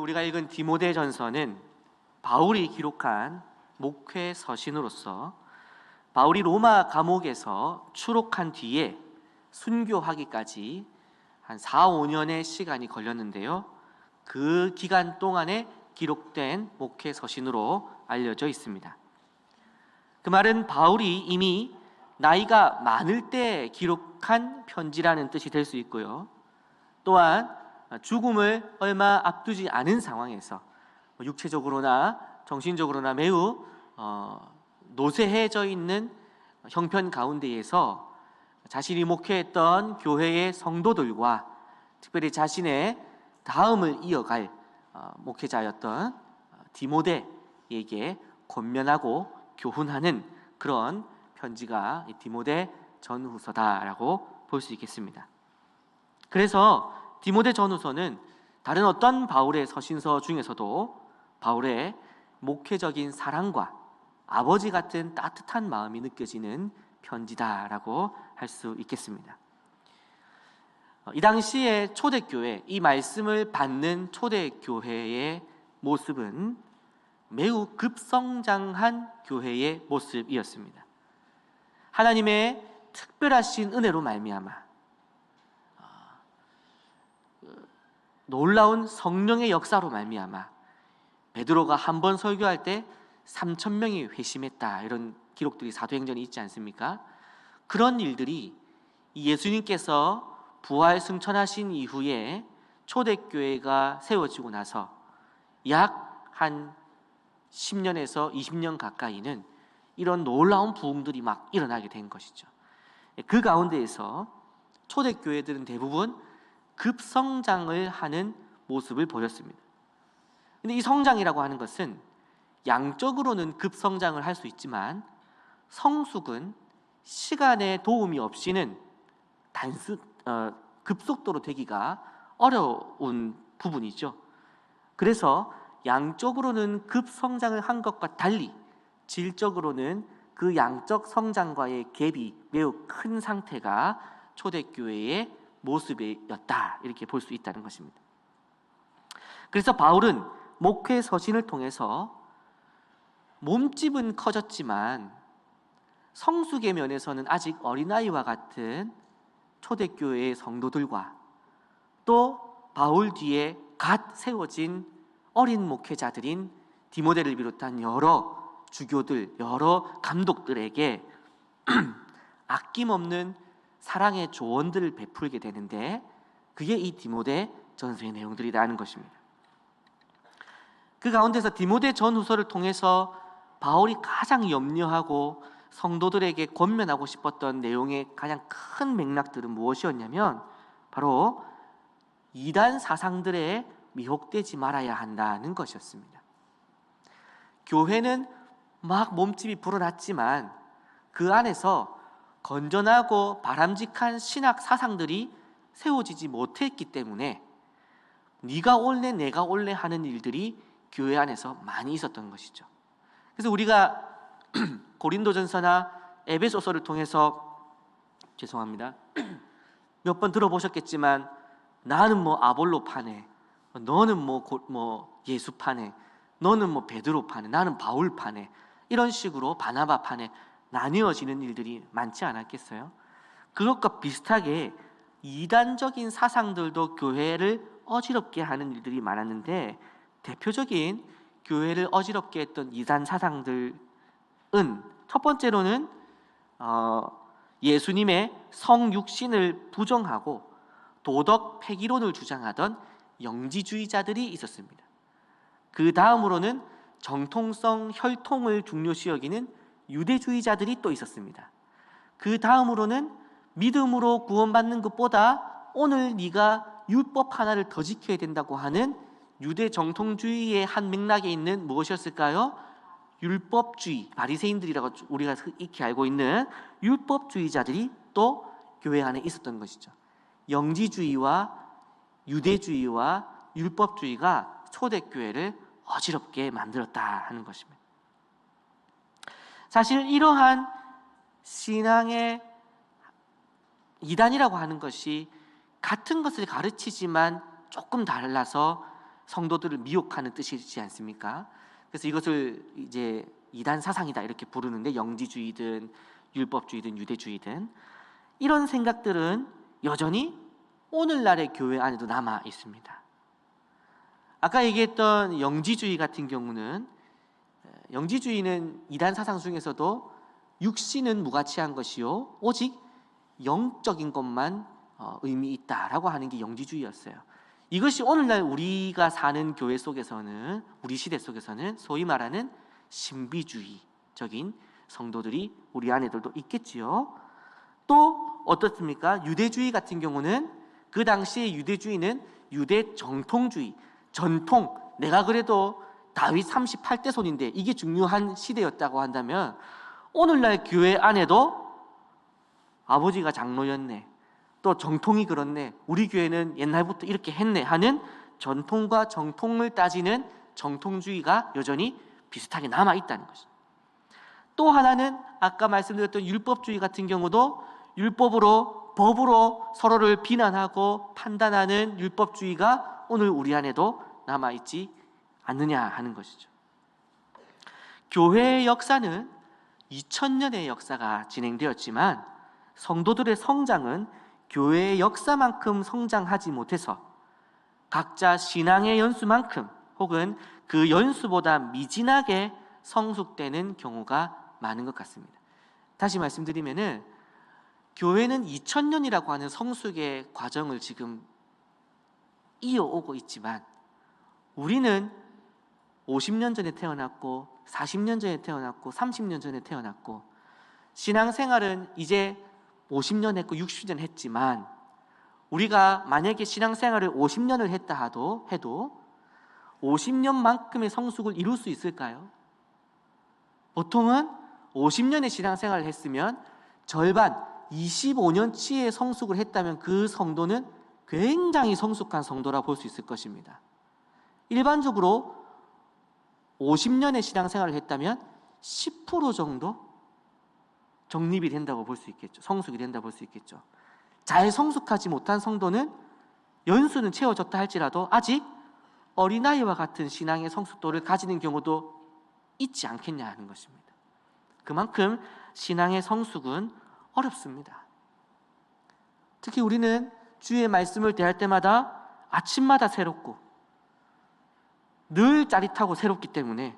우리가 읽은 디모데전서는 바울이 기록한 목회 서신으로서 바울이 로마 감옥에서 추록한 뒤에 순교하기까지 한 4, 5년의 시간이 걸렸는데요. 그 기간 동안에 기록된 목회 서신으로 알려져 있습니다. 그 말은 바울이 이미 나이가 많을 때 기록한 편지라는 뜻이 될 수 있고요. 또한 죽음을 얼마 앞두지 않은 상황에서 육체적으로나 정신적으로나 매우 노쇠해져 있는 형편 가운데에서 자신이 목회했던 교회의 성도들과 특별히 자신의 다음을 이어갈 목회자였던 디모데에게 권면하고 교훈하는 그런 편지가 디모데 전후서다라고 볼 수 있겠습니다. 그래서 디모데 전후서는 다른 어떤 바울의 서신서 중에서도 바울의 목회적인 사랑과 아버지 같은 따뜻한 마음이 느껴지는 편지다라고 할 수 있겠습니다. 이 당시에 초대교회, 이 말씀을 받는 초대교회의 모습은 매우 급성장한 교회의 모습이었습니다. 하나님의 특별하신 은혜로 말미암아 놀라운 성령의 역사로 말미암아 베드로가 한 번 설교할 때 3,000명이 회심했다, 이런 기록들이 사도행전에 있지 않습니까? 그런 일들이 예수님께서 부활 승천하신 이후에 초대교회가 세워지고 나서 약 한 10년에서 20년 가까이는 이런 놀라운 부흥들이 막 일어나게 된 것이죠. 그 가운데에서 초대교회들은 대부분 급성장을 하는 모습을 보였습니다. 근데 이 성장이라고 하는 것은 양적으로는 급성장을 할 수 있지만 성숙은 시간의 도움이 없이는 급속도로 되기가 어려운 부분이죠. 그래서 양적으로는 급성장을 한 것과 달리 질적으로는 그 양적 성장과의 갭이 매우 큰 상태가 초대교회의 모습이었다, 이렇게 볼 수 있다는 것입니다. 그래서 바울은 목회 서신을 통해서 몸집은 커졌지만 성숙의 면에서는 아직 어린아이와 같은 초대교회의 성도들과 또 바울 뒤에 갓 세워진 어린 목회자들인 디모데를 비롯한 여러 주교들, 여러 감독들에게 아낌없는 사랑의 조언들을 베풀게 되는데, 그게 이 디모데 전서의 내용들이라는 것입니다. 그 가운데서 디모데 전후서를 통해서 바울이 가장 염려하고 성도들에게 권면하고 싶었던 내용의 가장 큰 맥락들은 무엇이었냐면 바로 이단 사상들에 미혹되지 말아야 한다는 것이었습니다. 교회는 막 몸집이 불어났지만 그 안에서 건전하고 바람직한 신학 사상들이 세워지지 못했기 때문에 네가 옳네 내가 옳네 하는 일들이 교회 안에서 많이 있었던 것이죠. 그래서 우리가 고린도전서나 에베소서를 통해서 몇 번 들어보셨겠지만 나는 뭐 아볼로 파네, 너는 뭐 예수 파네, 너는 뭐 베드로 파네, 나는 바울 파네, 이런 식으로 바나바 파네 나뉘어지는 일들이 많지 않았겠어요? 그것과 비슷하게 이단적인 사상들도 교회를 어지럽게 하는 일들이 많았는데, 대표적인 교회를 어지럽게 했던 이단 사상들은 첫 번째로는 예수님의 성육신을 부정하고 도덕 폐기론을 주장하던 영지주의자들이 있었습니다. 그 다음으로는 정통성 혈통을 중요시 여기는 유대주의자들이 또 있었습니다. 그 다음으로는 믿음으로 구원받는 것보다 오늘 네가 율법 하나를 더 지켜야 된다고 하는 유대 정통주의의 한 맥락에 있는 무엇이었을까요? 율법주의, 바리새인들이라고 우리가 익히 알고 있는 율법주의자들이 또 교회 안에 있었던 것이죠. 영지주의와 유대주의와 율법주의가 초대교회를 어지럽게 만들었다 하는 것입니다. 사실 이러한 신앙의 이단이라고 하는 것이 같은 것을 가르치지만 조금 달라서 성도들을 미혹하는 뜻이지 않습니까? 그래서 이것을 이제 이단 사상이다 이렇게 부르는데, 영지주의든 율법주의든 유대주의든 이런 생각들은 여전히 오늘날의 교회 안에도 남아 있습니다. 아까 얘기했던 영지주의 같은 경우는, 영지주의는 이단 사상 중에서도 육신은 무가치한 것이요 오직 영적인 것만 의미 있다라고 하는 게 영지주의였어요. 이것이 오늘날 우리가 사는 교회 속에서는, 우리 시대 속에서는 소위 말하는 신비주의적인 성도들이 우리 안에들도 있겠지요. 또 어떻습니까? 유대주의 같은 경우는, 그 당시에 유대주의는 유대 정통주의, 전통, 내가 그래도 다윗 38대 손인데 이게 중요한 시대였다고 한다면, 오늘날 교회 안에도 아버지가 장로였네, 또 정통이 그렇네, 우리 교회는 옛날부터 이렇게 했네 하는 전통과 정통을 따지는 정통주의가 여전히 비슷하게 남아있다는 것입니다. 또 하나는 아까 말씀드렸던 율법주의 같은 경우도 율법으로, 법으로 서로를 비난하고 판단하는 율법주의가 오늘 우리 안에도 남아있지 않느냐 하는 것이죠. 교회의 역사는 2000년의 역사가 진행되었지만 성도들의 성장은 교회의 역사만큼 성장하지 못해서 각자 신앙의 연수만큼 혹은 그 연수보다 미진하게 성숙되는 경우가 많은 것 같습니다. 다시 말씀드리면은, 교회는 2000년이라고 하는 성숙의 과정을 지금 이어오고 있지만 우리는 50년 전에 태어났고 40년 전에 태어났고 30년 전에 태어났고, 신앙생활은 이제 50년 했고 60년 했지만, 우리가 만약에 신앙생활을 50년을 했다 해도 50년만큼의 성숙을 이룰 수 있을까요? 보통은 50년의 신앙생활을 했으면 절반, 25년치의 성숙을 했다면 그 성도는 굉장히 성숙한 성도라 볼 수 있을 것입니다. 일반적으로 50년의 신앙생활을 했다면 10% 정도 정립이 된다고 볼 수 있겠죠. 성숙이 된다고 볼 수 있겠죠. 잘 성숙하지 못한 성도는 연수는 채워졌다 할지라도 아직 어린아이와 같은 신앙의 성숙도를 가지는 경우도 있지 않겠냐 하는 것입니다. 그만큼 신앙의 성숙은 어렵습니다. 특히 우리는 주의 말씀을 대할 때마다 아침마다 새롭고 늘 짜릿하고 새롭기 때문에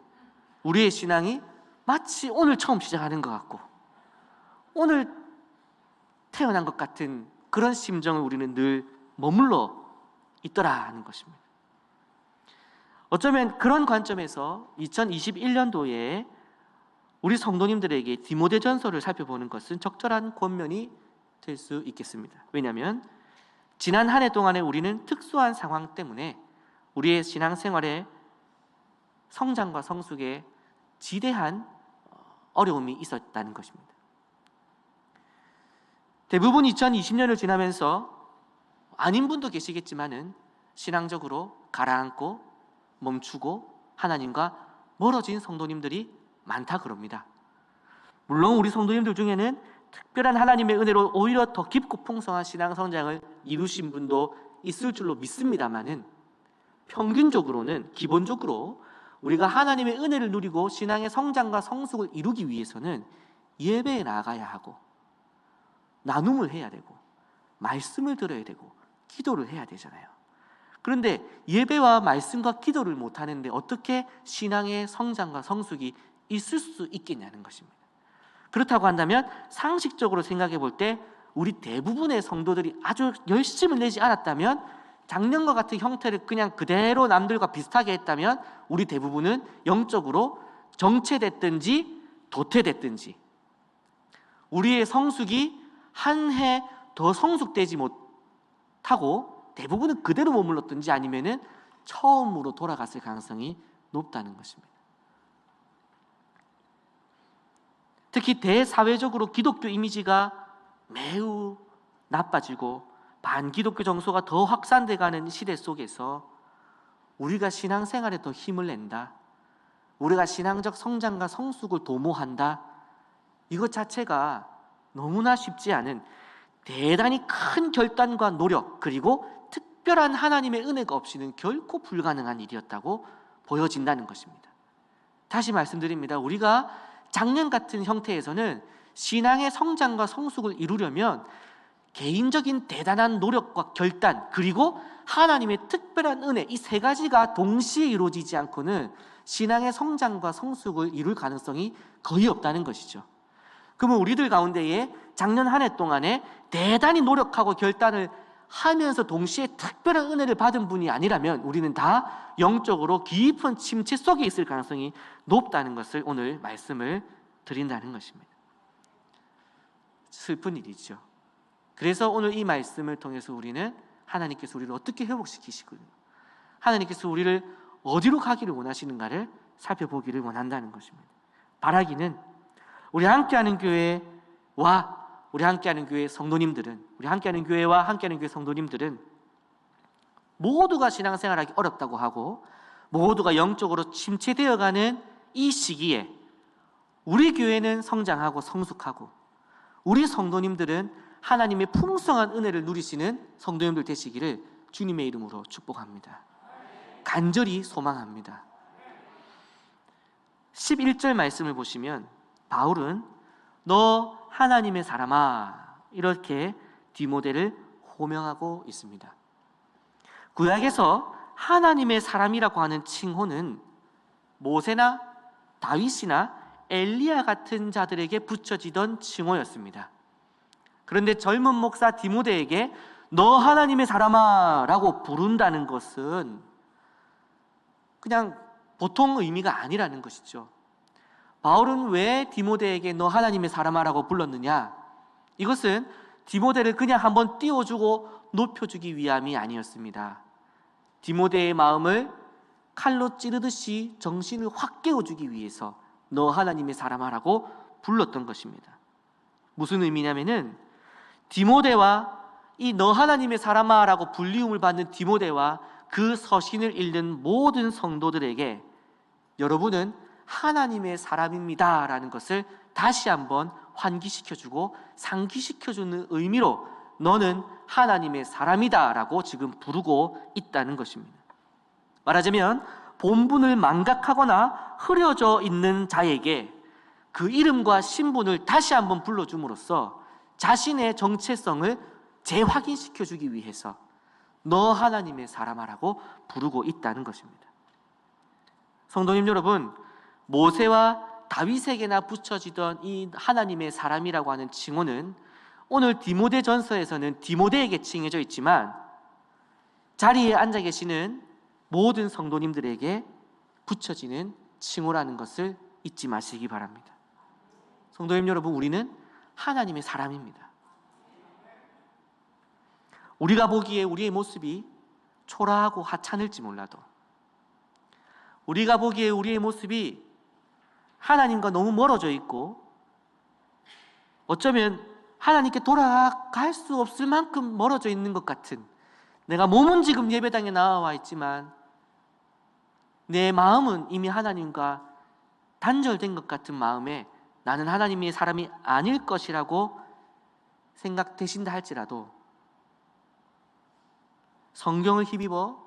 우리의 신앙이 마치 오늘 처음 시작하는 것 같고 오늘 태어난 것 같은 그런 심정을 우리는 늘 머물러 있더라 하는 것입니다. 어쩌면 그런 관점에서 2021년도에 우리 성도님들에게 디모데전서를 살펴보는 것은 적절한 권면이 될 수 있겠습니다. 왜냐하면 지난 한 해 동안에 우리는 특수한 상황 때문에 우리의 신앙생활에 성장과 성숙에 지대한 어려움이 있었다는 것입니다. 대부분 2020년을 지나면서 아닌 분도 계시겠지만은 신앙적으로 가라앉고 멈추고 하나님과 멀어진 성도님들이 많다 그럽니다. 물론 우리 성도님들 중에는 특별한 하나님의 은혜로 오히려 더 깊고 풍성한 신앙 성장을 이루신 분도 있을 줄로 믿습니다만은, 평균적으로는, 기본적으로 우리가 하나님의 은혜를 누리고 신앙의 성장과 성숙을 이루기 위해서는 예배에 나가야 하고 나눔을 해야 되고 말씀을 들어야 되고 기도를 해야 되잖아요. 그런데 예배와 말씀과 기도를 못하는데 어떻게 신앙의 성장과 성숙이 있을 수 있겠냐는 것입니다. 그렇다고 한다면 상식적으로 생각해 볼 때 우리 대부분의 성도들이 아주 열심을 내지 않았다면, 작년과 같은 형태를 그냥 그대로 남들과 비슷하게 했다면 우리 대부분은 영적으로 정체됐든지 도태됐든지, 우리의 성숙이 한 해 더 성숙되지 못하고 대부분은 그대로 머물렀든지 아니면은 처음으로 돌아갔을 가능성이 높다는 것입니다. 특히 대사회적으로 기독교 이미지가 매우 나빠지고 반기독교 정서가 더 확산돼가는 시대 속에서 우리가 신앙생활에 더 힘을 낸다, 우리가 신앙적 성장과 성숙을 도모한다, 이것 자체가 너무나 쉽지 않은 대단히 큰 결단과 노력, 그리고 특별한 하나님의 은혜가 없이는 결코 불가능한 일이었다고 보여진다는 것입니다. 다시 말씀드립니다. 우리가 작년 같은 형태에서는 신앙의 성장과 성숙을 이루려면 개인적인 대단한 노력과 결단, 그리고 하나님의 특별한 은혜, 이 세 가지가 동시에 이루어지지 않고는 신앙의 성장과 성숙을 이룰 가능성이 거의 없다는 것이죠. 그러면 우리들 가운데에 작년 한 해 동안에 대단히 노력하고 결단을 하면서 동시에 특별한 은혜를 받은 분이 아니라면 우리는 다 영적으로 깊은 침체 속에 있을 가능성이 높다는 것을 오늘 말씀을 드린다는 것입니다. 슬픈 일이죠. 그래서 오늘 이 말씀을 통해서 우리는 하나님께서 우리를 어떻게 회복시키시고 하나님께서 우리를 어디로 가기를 원하시는가를 살펴보기를 원한다는 것입니다. 바라기는 우리 함께하는 교회와 우리 함께하는 교회 성도님들은, 우리 함께하는 교회와 함께하는 교회 성도님들은 모두가 신앙생활하기 어렵다고 하고 모두가 영적으로 침체되어가는 이 시기에 우리 교회는 성장하고 성숙하고 우리 성도님들은 하나님의 풍성한 은혜를 누리시는 성도님들 되시기를 주님의 이름으로 축복합니다. 간절히 소망합니다. 11절 말씀을 보시면 바울은 너 하나님의 사람아 이렇게 디모데를 호명하고 있습니다. 구약에서 하나님의 사람이라고 하는 칭호는 모세나 다윗이나 엘리야 같은 자들에게 붙여지던 칭호였습니다. 그런데 젊은 목사 디모데에게 너 하나님의 사람아 라고 부른다는 것은 그냥 보통 의미가 아니라는 것이죠. 바울은 왜 디모데에게 너 하나님의 사람아 라고 불렀느냐? 이것은 디모데를 그냥 한번 띄워주고 높여주기 위함이 아니었습니다. 디모데의 마음을 칼로 찌르듯이 정신을 확 깨워주기 위해서 너 하나님의 사람아 라고 불렀던 것입니다. 무슨 의미냐면은 디모데와 이 너 하나님의 사람아 라고 불리움을 받는 디모데와 그 서신을 읽는 모든 성도들에게 여러분은 하나님의 사람입니다 라는 것을 다시 한번 환기시켜주고 상기시켜주는 의미로 너는 하나님의 사람이다 라고 지금 부르고 있다는 것입니다. 말하자면 본분을 망각하거나 흐려져 있는 자에게 그 이름과 신분을 다시 한번 불러줌으로써 자신의 정체성을 재확인시켜주기 위해서 너 하나님의 사람아라고 부르고 있다는 것입니다. 성도님 여러분, 모세와 다윗에게나 붙여지던 이 하나님의 사람이라고 하는 칭호는 오늘 디모데 전서에서는 디모데에게 칭해져 있지만 자리에 앉아 계시는 모든 성도님들에게 붙여지는 칭호라는 것을 잊지 마시기 바랍니다. 성도님 여러분, 우리는 하나님의 사람입니다. 우리가 보기에 우리의 모습이 초라하고 하찮을지 몰라도 우리가 보기에 우리의 모습이 하나님과 너무 멀어져 있고 어쩌면 하나님께 돌아갈 수 없을 만큼 멀어져 있는 것 같은, 내가 몸은 지금 예배당에 나와 있지만 내 마음은 이미 하나님과 단절된 것 같은 마음에 나는 하나님의 사람이 아닐 것이라고 생각되신다 할지라도 성경을 힘입어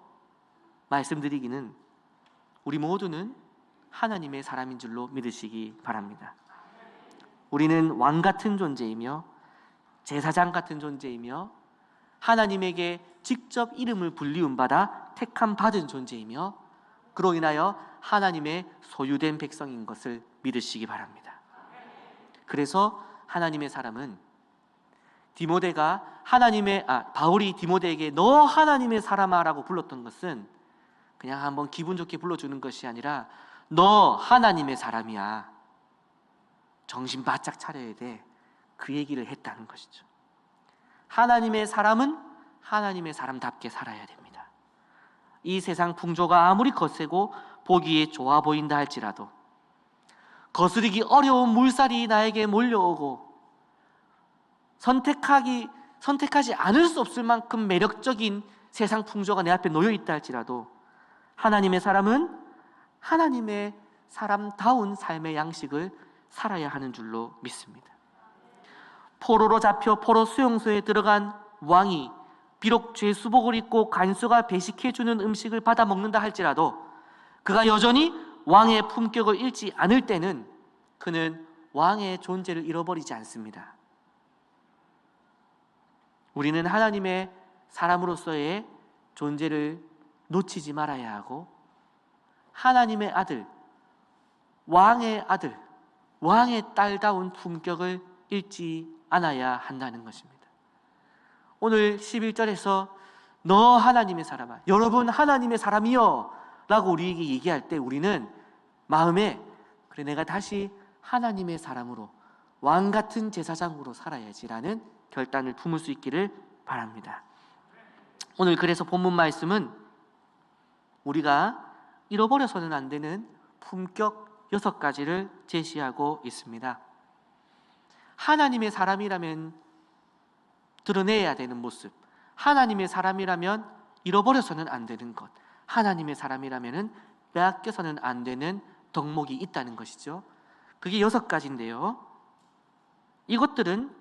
말씀드리기는 우리 모두는 하나님의 사람인 줄로 믿으시기 바랍니다. 우리는 왕 같은 존재이며 제사장 같은 존재이며 하나님에게 직접 이름을 불리움받아 택함 받은 존재이며 그로 인하여 하나님의 소유된 백성인 것을 믿으시기 바랍니다. 그래서 하나님의 사람은 바울이 디모데에게 너 하나님의 사람아라고 불렀던 것은 그냥 한번 기분 좋게 불러주는 것이 아니라 너 하나님의 사람이야, 정신 바짝 차려야 돼, 그 얘기를 했다는 것이죠. 하나님의 사람은 하나님의 사람답게 살아야 됩니다. 이 세상 풍조가 아무리 거세고 보기에 좋아 보인다 할지라도 거스르기 어려운 물살이 나에게 몰려오고 선택하지 않을 수 없을 만큼 매력적인 세상 풍조가 내 앞에 놓여 있다 할지라도 하나님의 사람은 하나님의 사람다운 삶의 양식을 살아야 하는 줄로 믿습니다. 포로로 잡혀 포로 수용소에 들어간 왕이 비록 죄수복을 입고 간수가 배식해주는 음식을 받아 먹는다 할지라도 그가 여전히 왕의 품격을 잃지 않을 때는 그는 왕의 존재를 잃어버리지 않습니다. 우리는 하나님의 사람으로서의 존재를 놓치지 말아야 하고 하나님의 아들, 왕의 아들, 왕의 딸다운 품격을 잃지 않아야 한다는 것입니다. 오늘 11절에서 너 하나님의 사람아, 여러분 하나님의 사람이여 라고 우리에게 얘기할 때 우리는 마음에 그래 내가 다시 하나님의 사람으로 왕같은 제사장으로 살아야지라는 결단을 품을 수 있기를 바랍니다. 오늘 그래서 본문 말씀은 우리가 잃어버려서는 안 되는 품격 6가지를 제시하고 있습니다. 하나님의 사람이라면 드러내야 되는 모습, 하나님의 사람이라면 잃어버려서는 안 되는 것, 하나님의 사람이라면 빼앗겨서는 안 되는 덕목이 있다는 것이죠. 그게 6가지인데요. 이것들은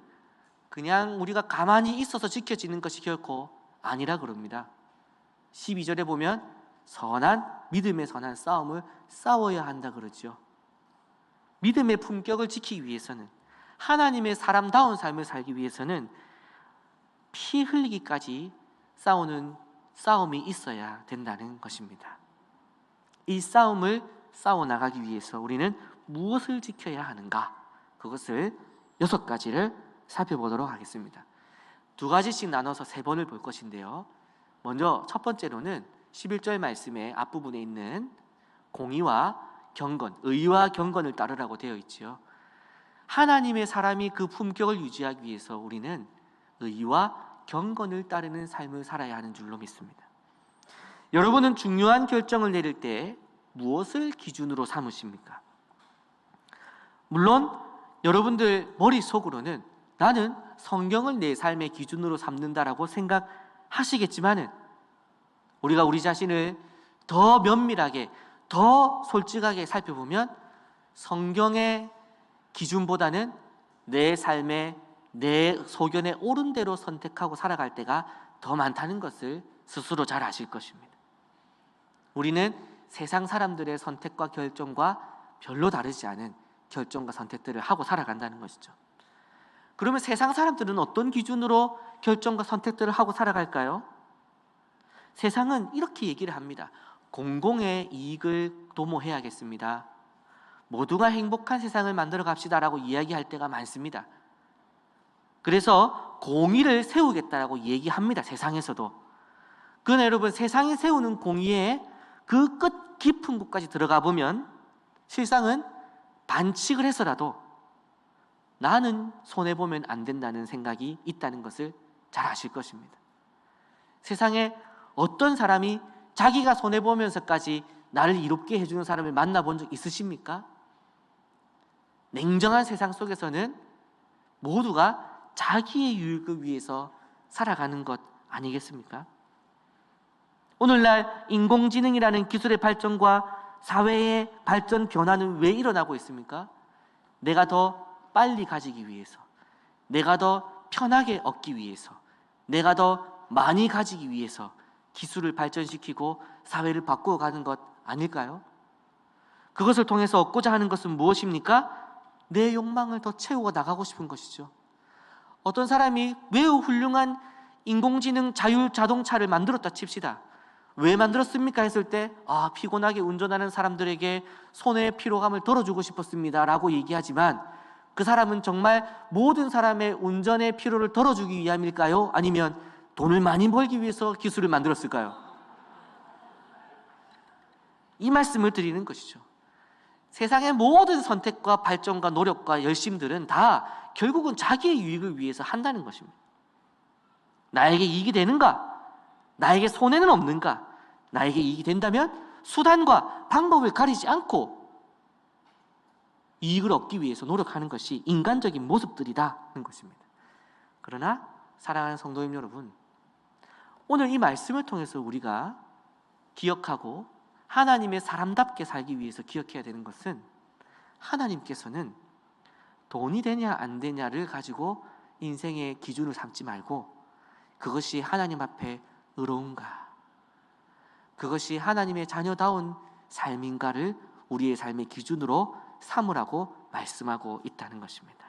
그냥 우리가 가만히 있어서 지켜지는 것이 결코 아니라 그럽니다. 12절에 보면 믿음의 선한 싸움을 싸워야 한다 그러죠. 믿음의 품격을 지키기 위해서는, 하나님의 사람다운 삶을 살기 위해서는 피 흘리기까지 싸우는 싸움이 있어야 된다는 것입니다. 이 싸움을 싸워나가기 위해서 우리는 무엇을 지켜야 하는가? 그것을 6가지를 살펴보도록 하겠습니다. 2가지씩 나눠서 3번을 볼 것인데요. 먼저 첫 번째로는 11절 말씀의 앞부분에 있는 공의와 경건, 의와 경건을 따르라고 되어 있지요. 하나님의 사람이 그 품격을 유지하기 위해서 우리는 의와 경건을 따르는 삶을 살아야 하는 줄로 믿습니다. 여러분은 중요한 결정을 내릴 때 무엇을 기준으로 삼으십니까? 물론 여러분들 머릿속으로는 나는 성경을 내 삶의 기준으로 삼는다라고 생각하시겠지만은 우리가 우리 자신을 더 면밀하게, 더 솔직하게 살펴보면 성경의 기준보다는 내 삶의, 내 소견에 옳은 대로 선택하고 살아갈 때가 더 많다는 것을 스스로 잘 아실 것입니다. 우리는 세상 사람들의 선택과 결정과 별로 다르지 않은 결정과 선택들을 하고 살아간다는 것이죠. 그러면 세상 사람들은 어떤 기준으로 결정과 선택들을 하고 살아갈까요? 세상은 이렇게 얘기를 합니다. 공공의 이익을 도모해야겠습니다. 모두가 행복한 세상을 만들어 갑시다라고 이야기할 때가 많습니다. 그래서 공의를 세우겠다라고 얘기합니다. 세상에서도. 그러나 여러분, 세상이 세우는 공의에 그 끝 깊은 곳까지 들어가 보면 실상은 반칙을 해서라도 나는 손해보면 안 된다는 생각이 있다는 것을 잘 아실 것입니다. 세상에 어떤 사람이 자기가 손해보면서까지 나를 이롭게 해주는 사람을 만나본 적 있으십니까? 냉정한 세상 속에서는 모두가 자기의 유익을 위해서 살아가는 것 아니겠습니까? 오늘날 인공지능이라는 기술의 발전과 사회의 발전 변화는 왜 일어나고 있습니까? 내가 더 빨리 가지기 위해서, 내가 더 편하게 얻기 위해서, 내가 더 많이 가지기 위해서 기술을 발전시키고 사회를 바꾸어가는 것 아닐까요? 그것을 통해서 얻고자 하는 것은 무엇입니까? 내 욕망을 더 채우고 나가고 싶은 것이죠. 어떤 사람이 매우 훌륭한 인공지능 자율 자동차를 만들었다 칩시다. 왜 만들었습니까? 했을 때 피곤하게 운전하는 사람들에게 손해의 피로감을 덜어주고 싶었습니다 라고 얘기하지만 그 사람은 정말 모든 사람의 운전의 피로를 덜어주기 위함일까요? 아니면 돈을 많이 벌기 위해서 기술을 만들었을까요? 이 말씀을 드리는 것이죠. 세상의 모든 선택과 발전과 노력과 열심들은 다 결국은 자기의 유익을 위해서 한다는 것입니다. 나에게 이익이 되는가? 나에게 손해는 없는가? 나에게 이익이 된다면 수단과 방법을 가리지 않고 이익을 얻기 위해서 노력하는 것이 인간적인 모습들이다는 것입니다. 그러나 사랑하는 성도님 여러분, 오늘 이 말씀을 통해서 우리가 기억하고 하나님의 사람답게 살기 위해서 기억해야 되는 것은 하나님께서는 돈이 되냐 안 되냐를 가지고 인생의 기준을 삼지 말고 그것이 하나님 앞에 의로운가? 그것이 하나님의 자녀다운 삶인가를 우리의 삶의 기준으로 삼으라고 말씀하고 있다는 것입니다.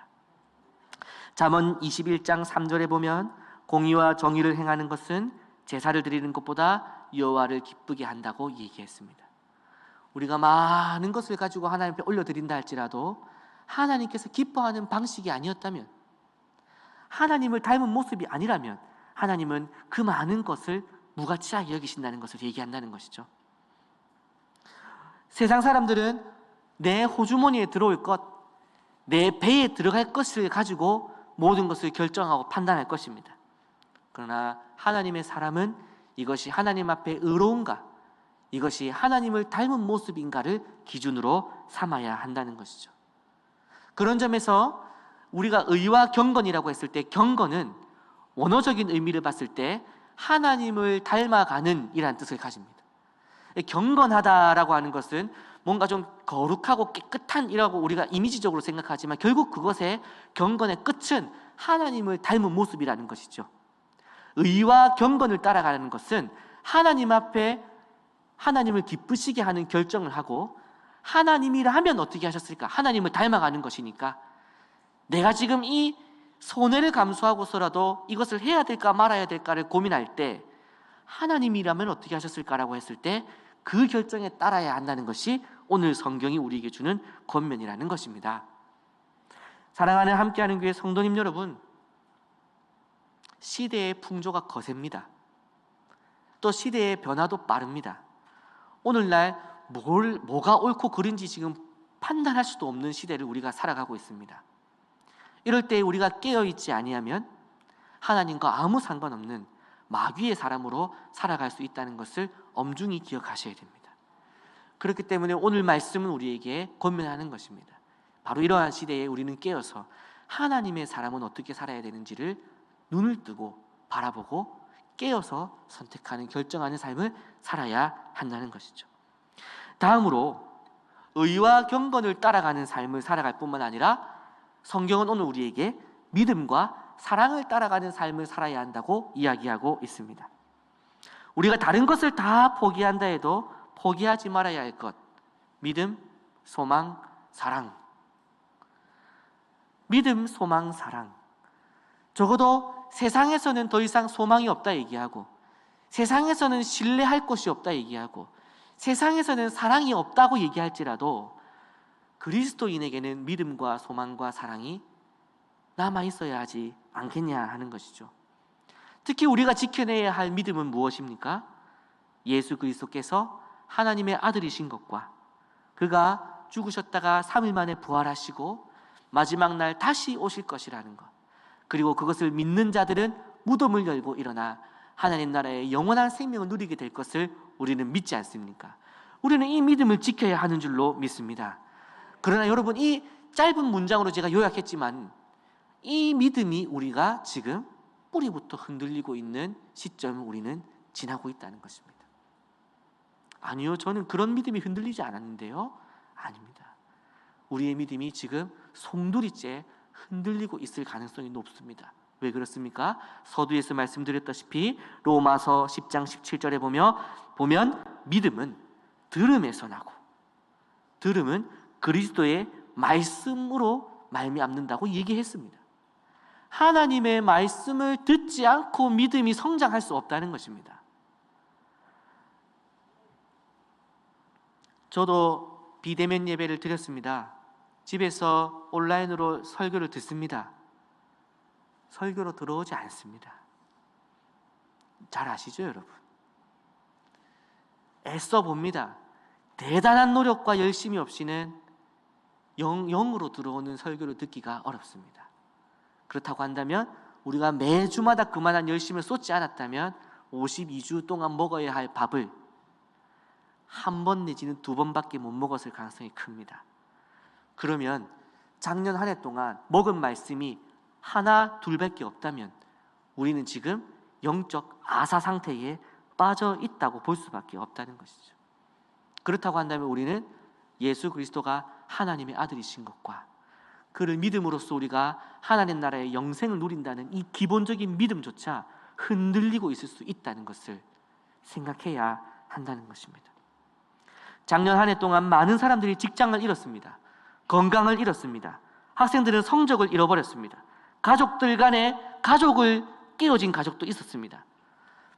잠언 21장 3절에 보면 공의와 정의를 행하는 것은 제사를 드리는 것보다 여호와를 기쁘게 한다고 얘기했습니다. 우리가 많은 것을 가지고 하나님 앞에 올려드린다 할지라도 하나님께서 기뻐하는 방식이 아니었다면, 하나님을 닮은 모습이 아니라면 하나님은 그 많은 것을 무가치하게 여기신다는 것을 얘기한다는 것이죠. 세상 사람들은 내 호주머니에 들어올 것, 내 배에 들어갈 것을 가지고 모든 것을 결정하고 판단할 것입니다. 그러나 하나님의 사람은 이것이 하나님 앞에 의로운가, 이것이 하나님을 닮은 모습인가를 기준으로 삼아야 한다는 것이죠. 그런 점에서 우리가 의와 경건이라고 했을 때, 경건은 원어적인 의미를 봤을 때 하나님을 닮아가는 이라는 뜻을 가집니다. 경건하다라고 하는 것은 뭔가 좀 거룩하고 깨끗한 이라고 우리가 이미지적으로 생각하지만, 결국 그것의 경건의 끝은 하나님을 닮은 모습이라는 것이죠. 의와 경건을 따라가는 것은 하나님 앞에 하나님을 기쁘시게 하는 결정을 하고, 하나님이라 하면 어떻게 하셨을까? 하나님을 닮아가는 것이니까 내가 지금 이 손해를 감수하고서라도 이것을 해야 될까 말아야 될까를 고민할 때 하나님이라면 어떻게 하셨을까라고 했을 때 그 결정에 따라야 한다는 것이 오늘 성경이 우리에게 주는 권면이라는 것입니다. 사랑하는 함께하는 교회 성도님 여러분, 시대의 풍조가 거셉니다. 또 시대의 변화도 빠릅니다. 오늘날 뭐가 옳고 그른지 지금 판단할 수도 없는 시대를 우리가 살아가고 있습니다. 이럴 때 우리가 깨어있지 아니하면 하나님과 아무 상관없는 마귀의 사람으로 살아갈 수 있다는 것을 엄중히 기억하셔야 됩니다. 그렇기 때문에 오늘 말씀은 우리에게 권면하는 것입니다. 바로 이러한 시대에 우리는 깨어서 하나님의 사람은 어떻게 살아야 되는지를 눈을 뜨고 바라보고 깨어서 선택하는, 결정하는 삶을 살아야 한다는 것이죠. 다음으로 의와 경건을 따라가는 삶을 살아갈 뿐만 아니라 성경은 오늘 우리에게 믿음과 사랑을 따라가는 삶을 살아야 한다고 이야기하고 있습니다. 우리가 다른 것을 다 포기한다 해도 포기하지 말아야 할 것, 믿음, 소망, 사랑. 믿음, 소망, 사랑. 적어도 세상에서는 더 이상 소망이 없다 얘기하고, 세상에서는 신뢰할 곳이 없다 얘기하고, 세상에서는 사랑이 없다고 얘기할지라도 그리스도인에게는 믿음과 소망과 사랑이 남아있어야 하지 않겠냐 하는 것이죠. 특히 우리가 지켜내야 할 믿음은 무엇입니까? 예수 그리스도께서 하나님의 아들이신 것과 그가 죽으셨다가 3일 만에 부활하시고 마지막 날 다시 오실 것이라는 것, 그리고 그것을 믿는 자들은 무덤을 열고 일어나 하나님 나라의 영원한 생명을 누리게 될 것을 우리는 믿지 않습니까? 우리는 이 믿음을 지켜야 하는 줄로 믿습니다. 그러나 여러분, 이 짧은 문장으로 제가 요약했지만 이 믿음이 우리가 지금 뿌리부터 흔들리고 있는 시점을 우리는 지나고 있다는 것입니다. 아니요, 저는 그런 믿음이 흔들리지 않았는데요. 아닙니다. 우리의 믿음이 지금 송두리째 흔들리고 있을 가능성이 높습니다. 왜 그렇습니까? 서두에서 말씀드렸다시피 로마서 10장 17절에 보면 믿음은 들음에서 나고, 들음은 그리스도의 말씀으로 말미암는다고 얘기했습니다. 하나님의 말씀을 듣지 않고 믿음이 성장할 수 없다는 것입니다. 저도 비대면 예배를 드렸습니다. 집에서 온라인으로 설교를 듣습니다. 설교로 들어오지 않습니다. 잘 아시죠, 여러분? 애써 봅니다. 대단한 노력과 열심이 없이는 영으로 들어오는 설교를 듣기가 어렵습니다. 그렇다고 한다면 우리가 매주마다 그만한 열심을 쏟지 않았다면 52주 동안 먹어야 할 밥을 한 번 내지는 2번밖에 못 먹었을 가능성이 큽니다. 그러면 작년 한 해 동안 먹은 말씀이 하나, 둘밖에 없다면 우리는 지금 영적 아사 상태에 빠져 있다고 볼 수밖에 없다는 것이죠. 그렇다고 한다면 우리는 예수 그리스도가 하나님의 아들이신 것과 그를 믿음으로써 우리가 하나님 나라의 영생을 누린다는 이 기본적인 믿음조차 흔들리고 있을 수 있다는 것을 생각해야 한다는 것입니다. 작년 한 해 동안 많은 사람들이 직장을 잃었습니다. 건강을 잃었습니다. 학생들은 성적을 잃어버렸습니다. 가족들 간에 가족을 깨어진 가족도 있었습니다.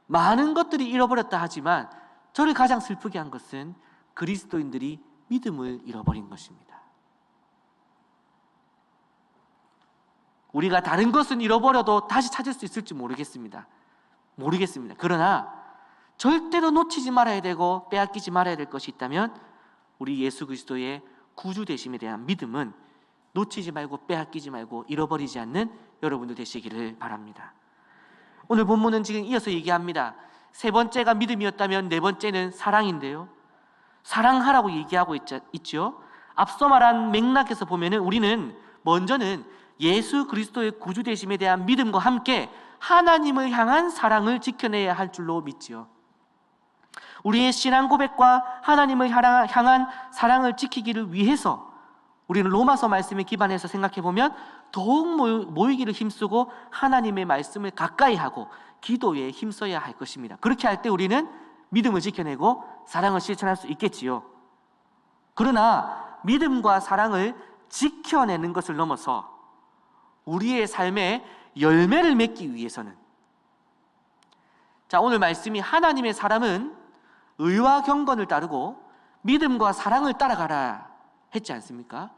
많은 것들이 잃어버렸다 하지만 저를 가장 슬프게 한 것은 그리스도인들이 믿음을 잃어버린 것입니다. 우리가 다른 것은 잃어버려도 다시 찾을 수 있을지 모르겠습니다. 그러나 절대로 놓치지 말아야 되고 빼앗기지 말아야 될 것이 있다면 우리 예수 그리스도의 구주 되심에 대한 믿음은 놓치지 말고 빼앗기지 말고 잃어버리지 않는 여러분들 되시기를 바랍니다. 오늘 본문은 지금 이어서 얘기합니다. 세 번째가 믿음이었다면 네 번째는 사랑인데요, 사랑하라고 얘기하고 있죠. 앞서 말한 맥락에서 보면은 우리는 먼저는 예수 그리스도의 구주 되심에 대한 믿음과 함께 하나님을 향한 사랑을 지켜내야 할 줄로 믿지요. 우리의 신앙 고백과 하나님을 향한 사랑을 지키기를 위해서 우리는 로마서 말씀에 기반해서 생각해 보면 더욱 모이기를 힘쓰고 하나님의 말씀을 가까이 하고 기도에 힘써야 할 것입니다. 그렇게 할 때 우리는 믿음을 지켜내고 사랑을 실천할 수 있겠지요. 그러나 믿음과 사랑을 지켜내는 것을 넘어서 우리의 삶에 열매를 맺기 위해서는, 자, 오늘 말씀이 하나님의 사람은 의와 경건을 따르고 믿음과 사랑을 따라가라 했지 않습니까?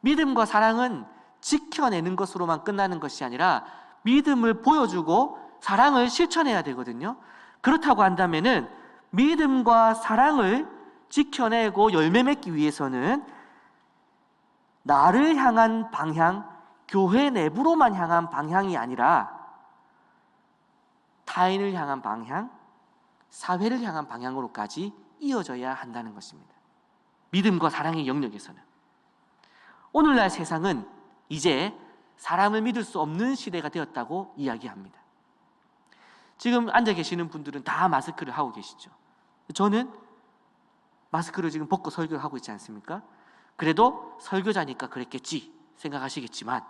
믿음과 사랑은 지켜내는 것으로만 끝나는 것이 아니라 믿음을 보여주고 사랑을 실천해야 되거든요. 그렇다고 한다면은 믿음과 사랑을 지켜내고 열매 맺기 위해서는 나를 향한 방향, 교회 내부로만 향한 방향이 아니라 타인을 향한 방향, 사회를 향한 방향으로까지 이어져야 한다는 것입니다. 믿음과 사랑의 영역에서는. 오늘날 세상은 이제 사람을 믿을 수 없는 시대가 되었다고 이야기합니다. 지금 앉아 계시는 분들은 다 마스크를 하고 계시죠. 저는 마스크를 지금 벗고 설교를 하고 있지 않습니까? 그래도 설교자니까 그랬겠지 생각하시겠지만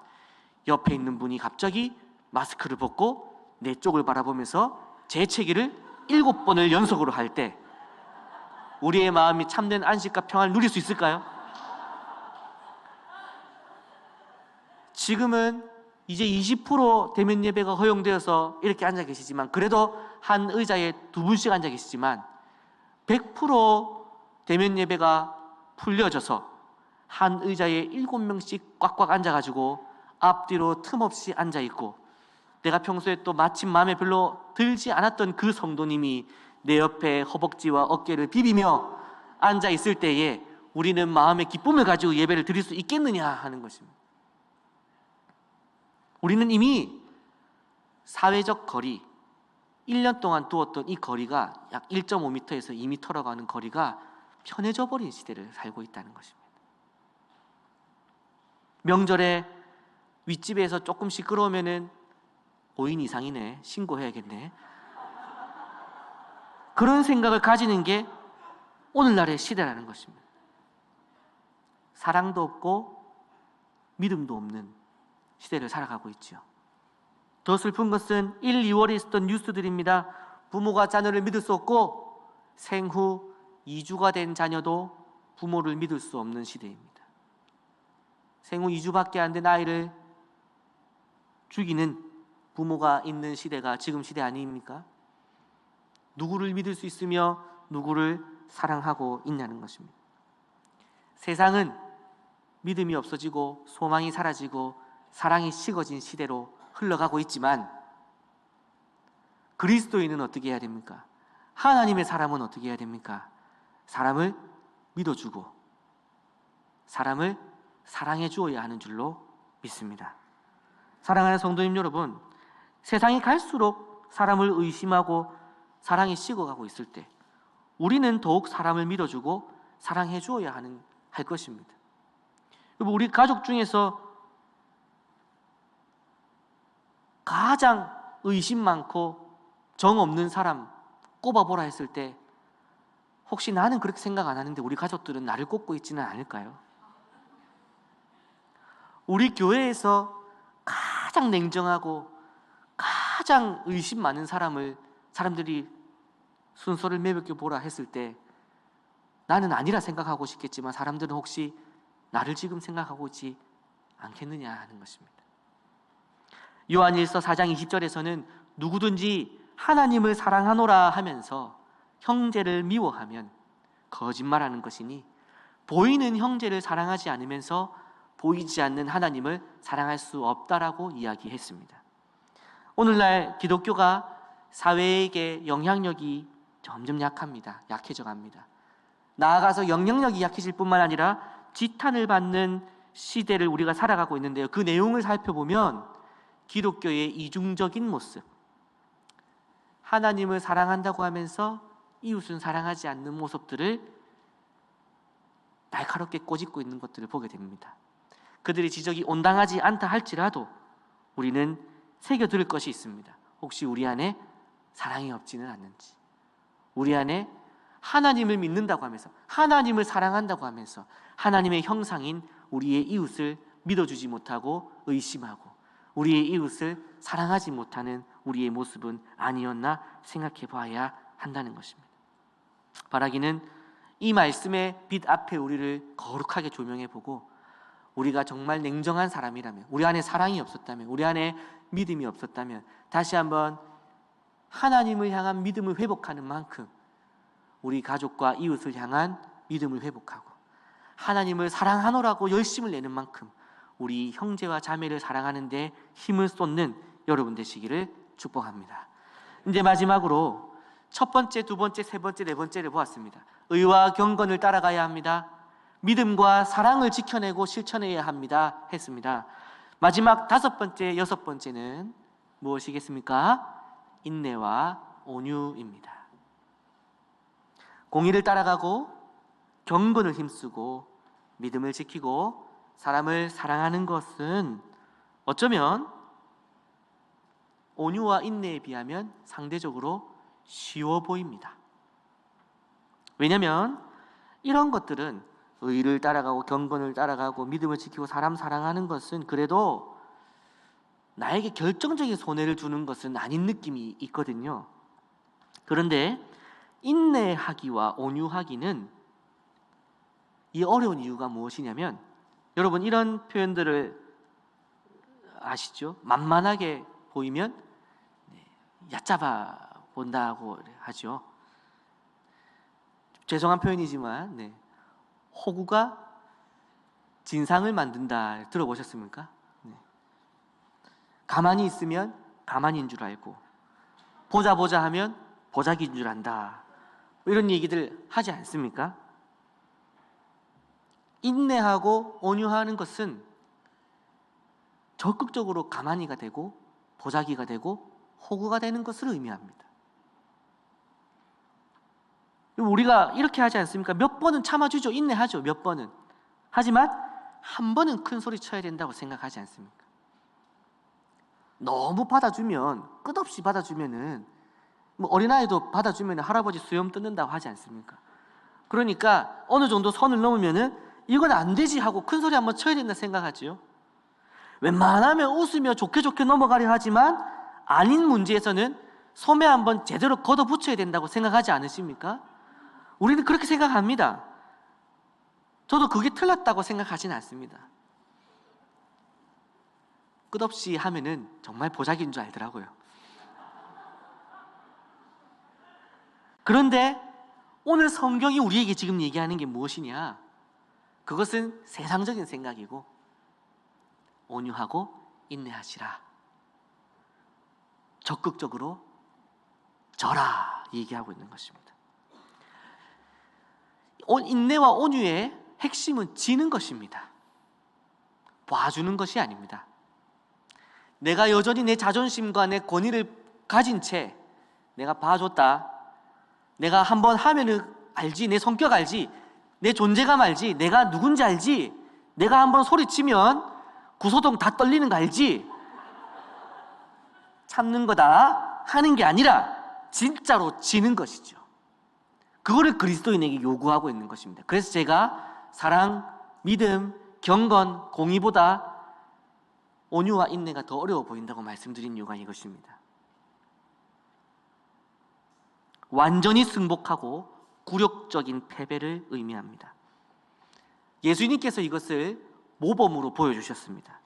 옆에 있는 분이 갑자기 마스크를 벗고 내 쪽을 바라보면서 재채기를 7번을 연속으로 할 때 우리의 마음이 참된 안식과 평안을 누릴 수 있을까요? 지금은 이제 20% 대면 예배가 허용되어서 이렇게 앉아 계시지만, 그래도 한 의자에 2분씩 앉아 계시지만 100% 대면 예배가 풀려져서 한 의자에 7명씩 꽉꽉 앉아가지고 앞뒤로 틈없이 앉아있고, 내가 평소에 또 마침 마음에 별로 들지 않았던 그 성도님이 내 옆에 허벅지와 어깨를 비비며 앉아있을 때에 우리는 마음의 기쁨을 가지고 예배를 드릴 수 있겠느냐 하는 것입니다. 우리는 이미 사회적 거리, 1년 동안 두었던 이 거리가 약 1.5m에서 2m라고 하는 거리가 편해져 버린 시대를 살고 있다는 것입니다. 명절에 윗집에서 조금 시끄러우면은 5인 이상이네, 신고해야겠네, 그런 생각을 가지는 게 오늘날의 시대라는 것입니다. 사랑도 없고 믿음도 없는 시대를 살아가고 있죠. 더 슬픈 것은 1, 2월에 있었던 뉴스들입니다. 부모가 자녀를 믿을 수 없고 생후 2주가 된 자녀도 부모를 믿을 수 없는 시대입니다. 생후 2주밖에 안 된 아이를 죽이는 부모가 있는 시대가 지금 시대 아닙니까? 누구를 믿을 수 있으며 누구를 사랑하고 있냐는 것입니다. 세상은 믿음이 없어지고 소망이 사라지고 사랑이 식어진 시대로 흘러가고 있지만, 그리스도인은 어떻게 해야 됩니까? 하나님의 사람은 어떻게 해야 됩니까? 사람을 믿어주고 사람을 사랑해 주어야 하는 줄로 믿습니다. 사랑하는 성도님 여러분, 세상이 갈수록 사람을 의심하고 사랑이 식어가고 있을 때 우리는 더욱 사람을 믿어주고 사랑해 주어야 할 것입니다. 여러분, 우리 가족 중에서 가장 의심 많고 정 없는 사람 꼽아보라 했을 때 혹시 나는 그렇게 생각 안 하는데 우리 가족들은 나를 꼽고 있지는 않을까요? 우리 교회에서 가장 냉정하고 가장 의심 많은 사람들이 순서를 매볍게 보라 했을 때 나는 아니라 생각하고 싶겠지만 사람들은 혹시 나를 지금 생각하고 있지 않겠느냐 하는 것입니다. 요한일서 4장 20절에서는 누구든지 하나님을 사랑하노라 하면서 형제를 미워하면 거짓말하는 것이니 보이는 형제를 사랑하지 않으면서 보이지 않는 하나님을 사랑할 수 없다라고 이야기했습니다. 오늘날 기독교가 사회에게 영향력이 점점 약해져 갑니다. 나아가서 영향력이 약해질 뿐만 아니라 지탄을 받는 시대를 우리가 살아가고 있는데요. 그 내용을 살펴보면 기독교의 이중적인 모습, 하나님을 사랑한다고 하면서 이웃은 사랑하지 않는 모습들을 날카롭게 꼬집고 있는 것들을 보게 됩니다. 그들의 지적이 온당하지 않다 할지라도 우리는 새겨들을 것이 있습니다. 혹시 우리 안에 사랑이 없지는 않는지, 우리 안에 하나님을 믿는다고 하면서 하나님을 사랑한다고 하면서 하나님의 형상인 우리의 이웃을 믿어주지 못하고 의심하고 우리의 이웃을 사랑하지 못하는 우리의 모습은 아니었나 생각해 봐야 한다는 것입니다. 바라기는 이 말씀의 빛 앞에 우리를 거룩하게 조명해 보고 우리가 정말 냉정한 사람이라면, 우리 안에 사랑이 없었다면, 우리 안에 믿음이 없었다면 다시 한번 하나님을 향한 믿음을 회복하는 만큼 우리 가족과 이웃을 향한 믿음을 회복하고 하나님을 사랑하노라고 열심을 내는 만큼 우리 형제와 자매를 사랑하는 데 힘을 쏟는 여러분 되시기를 축복합니다. 이제 마지막으로 첫 번째, 두 번째, 세 번째, 네 번째를 보았습니다. 의와 경건을 따라가야 합니다. 믿음과 사랑을 지켜내고 실천해야 합니다 했습니다. 마지막 다섯 번째, 여섯 번째는 무엇이겠습니까? 인내와 온유입니다. 공의를 따라가고 경건을 힘쓰고 믿음을 지키고 사람을 사랑하는 것은 어쩌면 온유와 인내에 비하면 상대적으로 쉬워 보입니다. 왜냐하면 이런 것들은 의를 따라가고 경건을 따라가고 믿음을 지키고 사람 사랑하는 것은 그래도 나에게 결정적인 손해를 주는 것은 아닌 느낌이 있거든요. 그런데 인내하기와 온유하기는 이 어려운 이유가 무엇이냐면 여러분 이런 표현들을 아시죠? 만만하게 보이면 얕잡아 본다고 하죠. 죄송한 표현이지만 호구가 진상을 만든다 들어보셨습니까? 가만히 있으면 가만히인 줄 알고 보자 하면 보자기인 줄 안다, 이런 얘기들 하지 않습니까? 인내하고 온유하는 것은 적극적으로 가만히가 되고 보자기가 되고 호구가 되는 것을 의미합니다. 우리가 이렇게 하지 않습니까? 몇 번은 참아주죠. 인내하죠. 몇 번은. 하지만 한 번은 큰 소리 쳐야 된다고 생각하지 않습니까? 너무 받아주면, 끝없이 받아주면은 어린아이도 받아주면 할아버지 수염 뜯는다고 하지 않습니까? 그러니까 어느 정도 선을 넘으면은 이건 안 되지 하고 큰 소리 한번 쳐야 된다 생각하지요. 웬만하면 웃으며 좋게 넘어가려 하지만 아닌 문제에서는 소매 한번 제대로 걷어붙여야 된다고 생각하지 않으십니까? 우리는 그렇게 생각합니다. 저도 그게 틀렸다고 생각하지는 않습니다. 끝없이 하면은 정말 보자기인 줄 알더라고요. 그런데 오늘 성경이 우리에게 지금 얘기하는 게 무엇이냐? 그것은 세상적인 생각이고 온유하고 인내하시라, 적극적으로 져라 얘기하고 있는 것입니다. 인내와 온유의 핵심은 지는 것입니다. 봐주는 것이 아닙니다. 내가 여전히 내 자존심과 내 권위를 가진 채 내가 봐줬다, 내가 한번 하면은 알지, 내 성격 알지, 내 존재감 알지, 내가 누군지 알지, 내가 한번 소리치면 구소동 다 떨리는 거 알지, 참는 거다 하는 게 아니라 진짜로 지는 것이죠. 그거를 그리스도인에게 요구하고 있는 것입니다. 그래서 제가 사랑, 믿음, 경건, 공의보다 온유와 인내가 더 어려워 보인다고 말씀드린 이유가 이것입니다. 완전히 승복하고 굴욕적인 패배를 의미합니다. 예수님께서 이것을 모범으로 보여주셨습니다.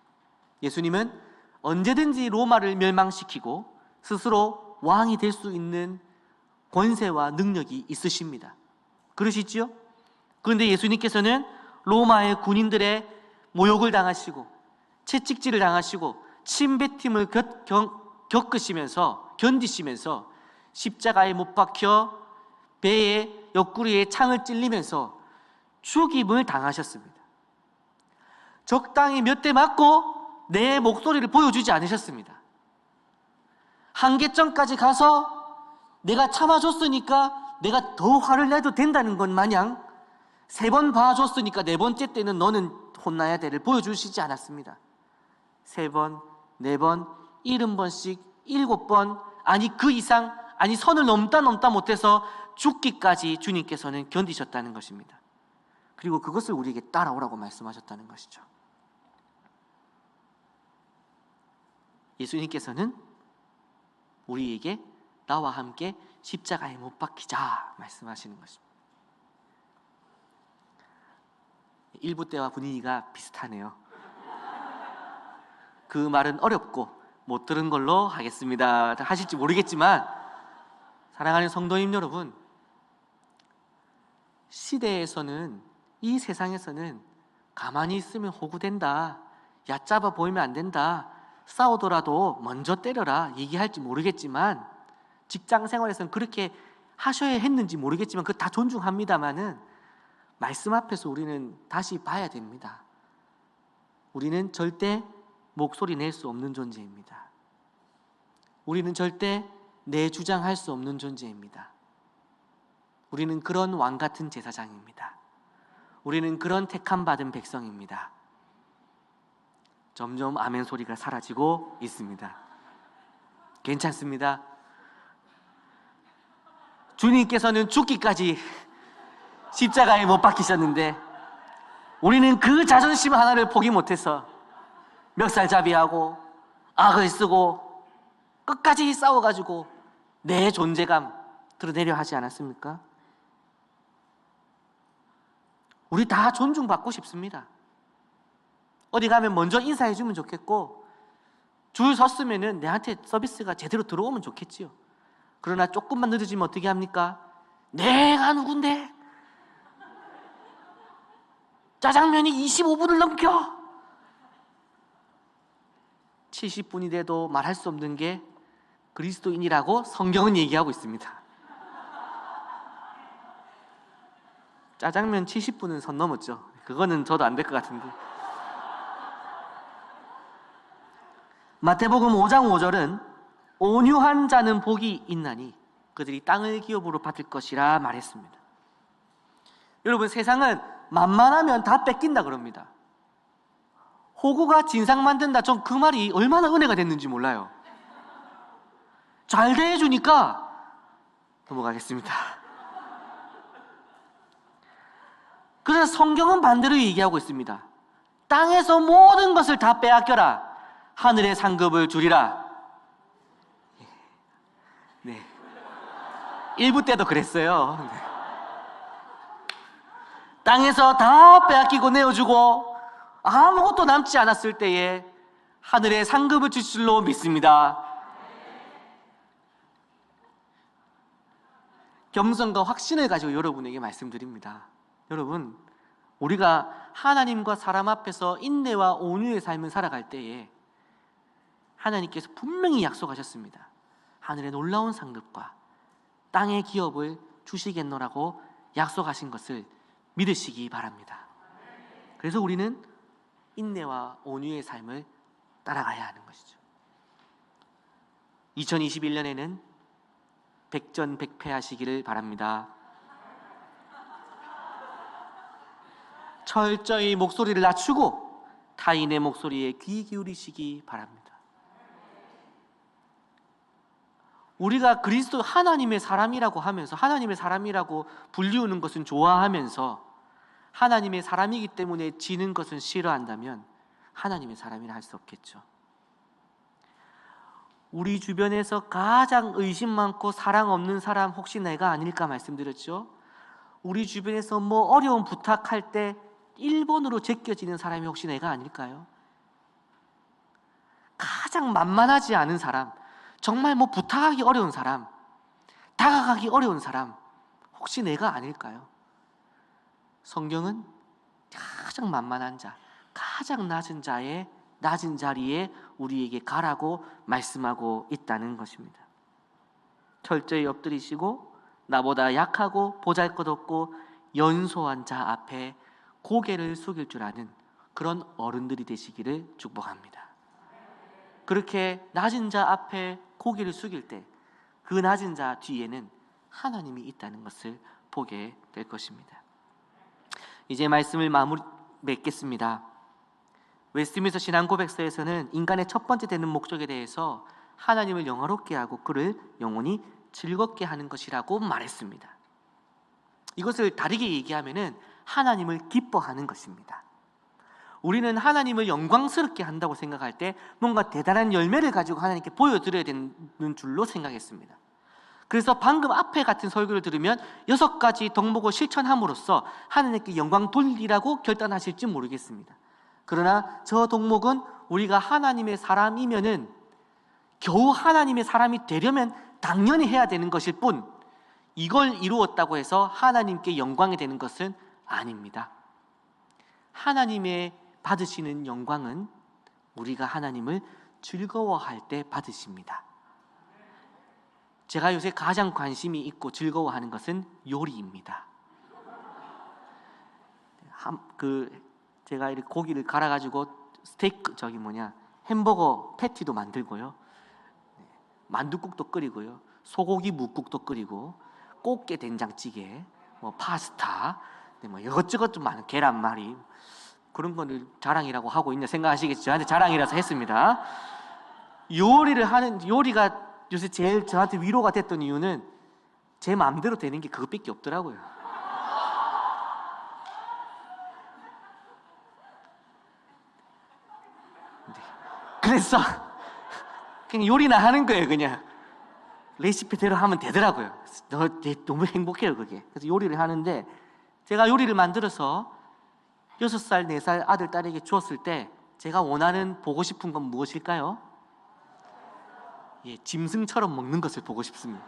예수님은 언제든지 로마를 멸망시키고 스스로 왕이 될 수 있는 권세와 능력이 있으십니다. 그러시지요? 그런데 예수님께서는 로마의 군인들의 모욕을 당하시고 채찍질을 당하시고 침뱉음을 견디시면서 십자가에 못 박혀 배에 옆구리에 창을 찔리면서 죽임을 당하셨습니다. 적당히 몇 대 맞고 내 목소리를 보여주지 않으셨습니다. 한계점까지 가서 내가 참아줬으니까 내가 더 화를 내도 된다는 것 마냥 3번 봐줬으니까 4번째 때는 너는 혼나야 돼를 보여주시지 않았습니다. 3번, 4번, 70번씩 7번, 아니 그 이상, 아니 선을 넘다 못해서 죽기까지 주님께서는 견디셨다는 것입니다. 그리고 그것을 우리에게 따라오라고 말씀하셨다는 것이죠. 예수님께서는 우리에게 나와 함께 십자가에 못 박히자 말씀하시는 것입니다. 1부 때와 분위기가 비슷하네요. 그 말은 어렵고 못 들은 걸로 하겠습니다. 하실지 모르겠지만, 사랑하는 성도님 여러분, 시대에서는, 이 세상에서는 가만히 있으면 호구된다, 얕잡아 보이면 안 된다, 싸우더라도 먼저 때려라 얘기할지 모르겠지만, 직장 생활에서는 그렇게 하셔야 했는지 모르겠지만 그거 다 존중합니다마는 말씀 앞에서 우리는 다시 봐야 됩니다. 우리는 절대 목소리 낼 수 없는 존재입니다. 우리는 절대 내 주장할 수 없는 존재입니다. 우리는 그런 왕 같은 제사장입니다. 우리는 그런 택함 받은 백성입니다. 점점 아멘 소리가 사라지고 있습니다. 괜찮습니다. 주님께서는 죽기까지 십자가에 못 박히셨는데 우리는 그 자존심 하나를 포기 못해서 멱살잡이하고 악을 쓰고 끝까지 싸워가지고 내 존재감 드러내려 하지 않았습니까? 우리 다 존중받고 싶습니다. 어디 가면 먼저 인사해주면 좋겠고, 줄 섰으면 내한테 서비스가 제대로 들어오면 좋겠지요. 그러나 조금만 늦어지면 어떻게 합니까? 내가 누군데? 짜장면이 25분을 넘겨! 70분이 돼도 말할 수 없는 게 그리스도인이라고 성경은 얘기하고 있습니다. 짜장면 70분은 선 넘었죠. 그거는 저도 안 될 것 같은데. 마태복음 5장 5절은 온유한 자는 복이 있나니 그들이 땅을 기업으로 받을 것이라 말했습니다. 여러분, 세상은 만만하면 다 뺏긴다 그럽니다. 호구가 진상 만든다. 전 그 말이 얼마나 은혜가 됐는지 몰라요. 잘 대해주니까 넘어가겠습니다. 그래서 성경은 반대로 얘기하고 있습니다. 땅에서 모든 것을 다 빼앗겨라. 하늘의 상급을 주리라. 네. 1부 때도 그랬어요. 네. 땅에서 다 빼앗기고 내어주고 아무것도 남지 않았을 때에 하늘의 상급을 주실 줄로 믿습니다. 겸손과 확신을 가지고 여러분에게 말씀드립니다. 여러분, 우리가 하나님과 사람 앞에서 인내와 온유의 삶을 살아갈 때에 하나님께서 분명히 약속하셨습니다. 하늘의 놀라운 상급과 땅의 기업을 주시겠노라고 약속하신 것을 믿으시기 바랍니다. 그래서 우리는 인내와 온유의 삶을 따라가야 하는 것이죠. 2021년에는 백전백패하시기를 바랍니다. 철저히 목소리를 낮추고 타인의 목소리에 귀 기울이시기 바랍니다. 우리가 그리스도 하나님의 사람이라고 하면서, 하나님의 사람이라고 불리우는 것은 좋아하면서 하나님의 사람이기 때문에 지는 것은 싫어한다면 하나님의 사람이라 할 수 없겠죠. 우리 주변에서 가장 의심 많고 사랑 없는 사람 혹시 내가 아닐까 말씀드렸죠. 우리 주변에서 뭐 어려운 부탁할 때 1번으로 제껴지는 사람이 혹시 내가 아닐까요? 가장 만만하지 않은 사람, 정말 뭐 부탁하기 어려운 사람, 다가가기 어려운 사람 혹시 내가 아닐까요? 성경은 가장 만만한 자, 가장 낮은 자의 낮은 자리에 우리에게 가라고 말씀하고 있다는 것입니다. 철저히 엎드리시고 나보다 약하고 보잘것없고 연소한 자 앞에 고개를 숙일 줄 아는 그런 어른들이 되시기를 축복합니다. 그렇게 낮은 자 앞에 고개를 숙일 때 그 낮은 자 뒤에는 하나님이 있다는 것을 보게 될 것입니다. 이제 말씀을 마무리 맺겠습니다. 웨스트민스터 신앙고백서에서는 인간의 첫 번째 되는 목적에 대해서 하나님을 영화롭게 하고 그를 영원히 즐겁게 하는 것이라고 말했습니다. 이것을 다르게 얘기하면은 하나님을 기뻐하는 것입니다. 우리는 하나님을 영광스럽게 한다고 생각할 때 뭔가 대단한 열매를 가지고 하나님께 보여드려야 되는 줄로 생각했습니다. 그래서 방금 앞에 같은 설교를 들으면 6가지 덕목을 실천함으로써 하나님께 영광 돌리라고 결단하실지 모르겠습니다. 그러나 저 덕목은 우리가 하나님의 사람이면은 겨우 하나님의 사람이 되려면 당연히 해야 되는 것일 뿐 이걸 이루었다고 해서 하나님께 영광이 되는 것은 아닙니다. 하나님의 받으시는 영광은 우리가 하나님을 즐거워할 때 받으십니다. 제가 요새 가장 관심이 있고 즐거워하는 것은 요리입니다. 제가 이렇게 고기를 갈아가지고 스테이크 햄버거 패티도 만들고요, 만둣국도 끓이고요, 소고기 묵국도 끓이고, 꽃게 된장찌개, 뭐 파스타, 뭐 이것저것 좀 많은 계란말이 그런 거를 자랑이라고 하고 있냐 생각하시겠죠. 저한테 자랑이라서 했습니다. 요리가 요새 제일 저한테 위로가 됐던 이유는 제 마음대로 되는 게 그것밖에 없더라고요. 그래서 그냥 요리나 하는 거예요. 그냥 레시피대로 하면 되더라고요. 너무 행복해요 그게. 그래서 요리를 하는데 제가 요리를 만들어서 6살, 4살 아들, 딸에게 주었을 때 제가 원하는 보고 싶은 건 무엇일까요? 짐승처럼 먹는 것을 보고 싶습니다.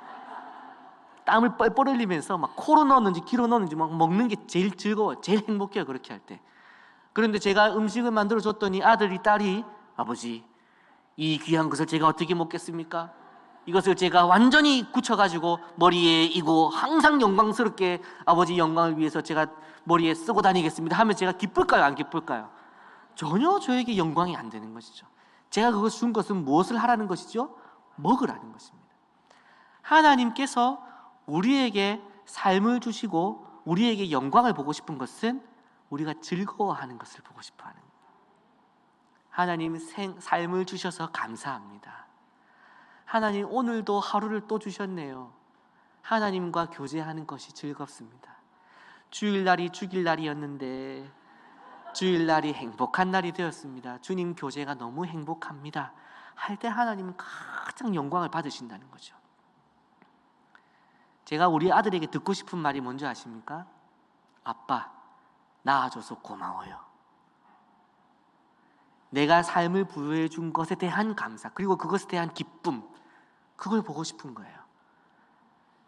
땀을 뻘뻘 흘리면서 막 코로 넣었는지 귀로 넣었는지 막 먹는 게 제일 즐거워요. 제일 행복해요 그렇게 할 때. 그런데 제가 음식을 만들어 줬더니 아들이, 딸이 아버지 이 귀한 것을 제가 어떻게 먹겠습니까? 이것을 제가 완전히 굳혀가지고 머리에 이고 항상 영광스럽게 아버지 영광을 위해서 제가 머리에 쓰고 다니겠습니다 하면 제가 기쁠까요? 안 기쁠까요? 전혀 저에게 영광이 안 되는 것이죠. 제가 그것을 준 것은 무엇을 하라는 것이죠? 먹으라는 것입니다. 하나님께서 우리에게 삶을 주시고 우리에게 영광을 보고 싶은 것은 우리가 즐거워하는 것을 보고 싶어하는 거예요. 하나님 삶을 주셔서 감사합니다. 하나님 오늘도 하루를 또 주셨네요. 하나님과 교제하는 것이 즐겁습니다. 주일날이 죽일 날이었는데 주일날이 행복한 날이 되었습니다. 주님 교제가 너무 행복합니다 할 때 하나님은 가장 영광을 받으신다는 거죠. 제가 우리 아들에게 듣고 싶은 말이 뭔지 아십니까? 아빠, 낳아줘서 고마워요. 내가 삶을 부여해 준 것에 대한 감사, 그리고 그것에 대한 기쁨, 그걸 보고 싶은 거예요.